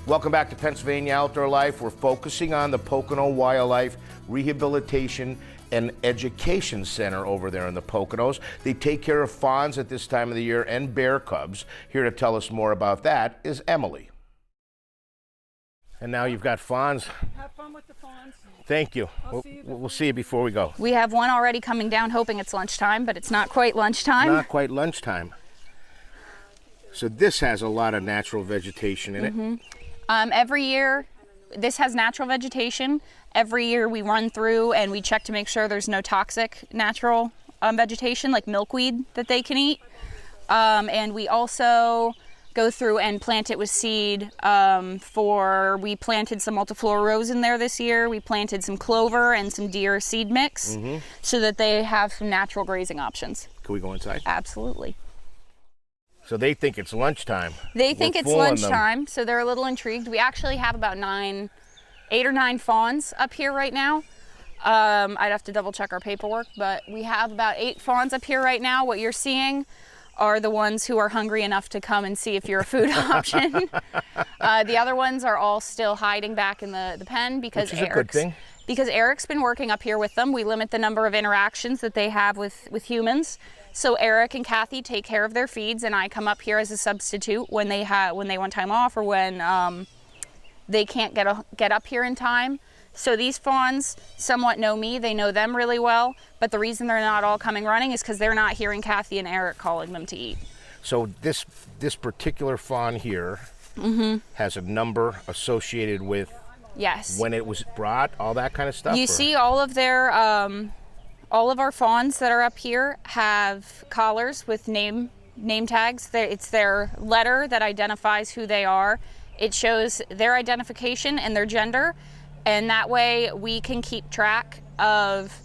Welcome back to Pennsylvania Outdoor Life. We're focusing on the Pocono Wildlife Rehabilitation and Education Center over there in the Poconos. They take care of fawns at this time of the year and bear cubs. Here to tell us more about that is Emily. And now you've got fawns. Have fun with the fawns. Thank you. We'll see you before we go. We have one already coming down, hoping it's lunchtime, but it's not quite lunchtime. Not quite lunchtime. So this has a lot of natural vegetation in it. Every year, this has natural vegetation. Every year we run through and we check to make sure there's no toxic natural vegetation like milkweed that they can eat. And we also go through and plant it with seed. We planted some multiflora rose in there this year. We planted some clover and some deer seed mix so that they have some natural grazing options. Can we go inside? Absolutely. So they think it's lunchtime. They think it's lunchtime, so they're a little intrigued. We actually have about 8 or 9 fawns up here right now. I'd have to double check our paperwork, but we have about 8 fawns up here right now. What you're seeing are the ones who are hungry enough to come and see if you're a food option. The other ones are all still hiding back in the pen because Eric's been working up here with them. We limit the number of interactions that they have with humans. So Eric and Kathy take care of their feeds, and I come up here as a substitute when they want time off or when they can't get up here in time. So these fawns somewhat know me, they know them really well, but the reason they're not all coming running is because they're not hearing Kathy and Eric calling them to eat. So this particular fawn here has a number associated with when it was brought, all that kind of stuff? You see all of their, all of our fawns that are up here have collars with name tags. It's their letter that identifies who they are. It shows their identification and their gender, and that way we can keep track of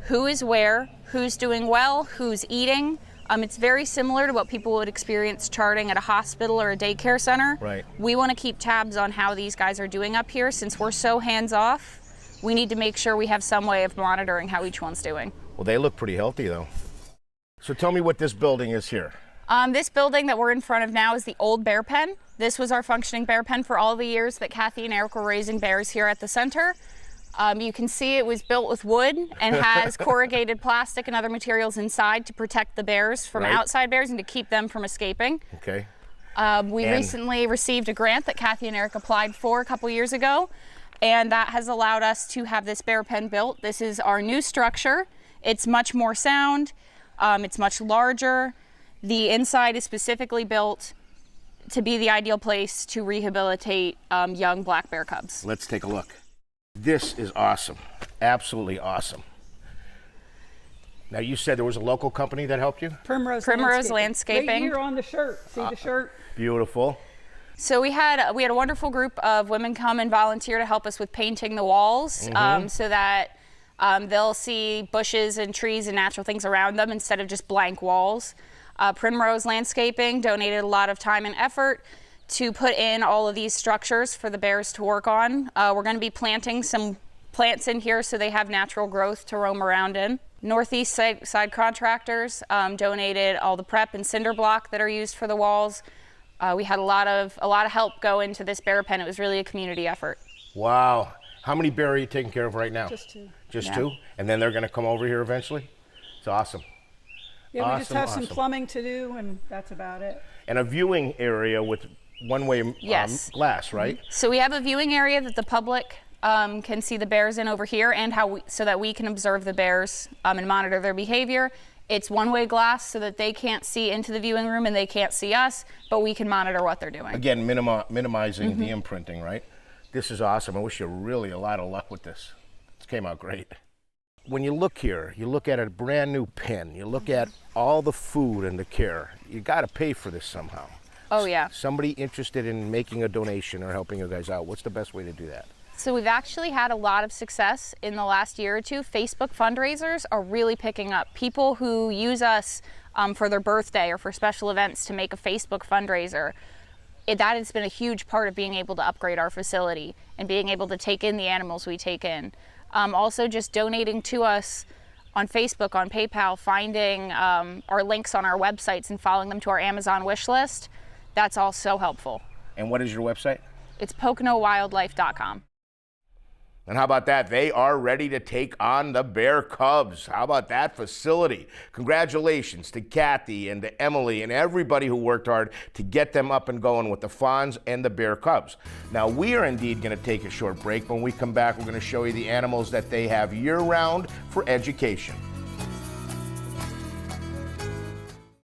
who is where, who's doing well, who's eating. It's very similar to what people would experience charting at a hospital or a daycare center. Right. We want to keep tabs on how these guys are doing up here. Since we're so hands-off, we need to make sure we have some way of monitoring how each one's doing. Well, they look pretty healthy though. So tell me what this building is here. This building that we're in front of now is the old bear pen. This was our functioning bear pen for all the years that Kathy and Eric were raising bears here at the center. You can see it was built with wood and has corrugated plastic and other materials inside to protect the bears from outside bears and to keep them from escaping. Okay. We recently received a grant that Kathy and Eric applied for a couple years ago, and that has allowed us to have this bear pen built. This is our new structure. It's much more sound. It's much larger. The inside is specifically built to be the ideal place to rehabilitate young black bear cubs. Let's take a look. This is awesome. Absolutely awesome. Now you said there was a local company that helped you? Primrose Landscaping. Right here on the shirt. See the shirt? Beautiful. So we had a wonderful group of women come and volunteer to help us with painting the walls so that they'll see bushes and trees and natural things around them instead of just blank walls. Primrose Landscaping donated a lot of time and effort to put in all of these structures for the bears to work on. We're going to be planting some plants in here so they have natural growth to roam around in. Northeast side contractors donated all the prep and cinder block that are used for the walls. We had a lot of help go into this bear pen. It was really a community effort. Wow. How many bear are you taking care of right now? Just 2. Just 2? And then they're going to come over here eventually? It's awesome. Yeah, we just have some plumbing to do, and that's about it. And a viewing area with one-way glass, right? So we have a viewing area that the public can see the bears in over here, and so that we can observe the bears and monitor their behavior. It's one-way glass so that they can't see into the viewing room and they can't see us, but we can monitor what they're doing. Again, minimizing the imprinting, right? This is awesome. I wish you really a lot of luck with this. This came out great. When you look here, you look at a brand new pen, you look at all the food and the care, you got to pay for this somehow. Oh yeah. Somebody interested in making a donation or helping you guys out, what's the best way to do that? So we've actually had a lot of success in the last year or two. Facebook fundraisers are really picking up. People who use us for their birthday or for special events to make a Facebook fundraiser, that has been a huge part of being able to upgrade our facility and being able to take in the animals we take in. Also just donating to us on Facebook, on PayPal, finding our links on our websites and following them to our Amazon wish list. That's all so helpful. And what is your website? It's PoconoWildlife.com. And how about that? They are ready to take on the bear cubs. How about that facility? Congratulations to Kathy and to Emily and everybody who worked hard to get them up and going with the fawns and the bear cubs. Now, we are indeed going to take a short break. When we come back, we're going to show you the animals that they have year-round for education.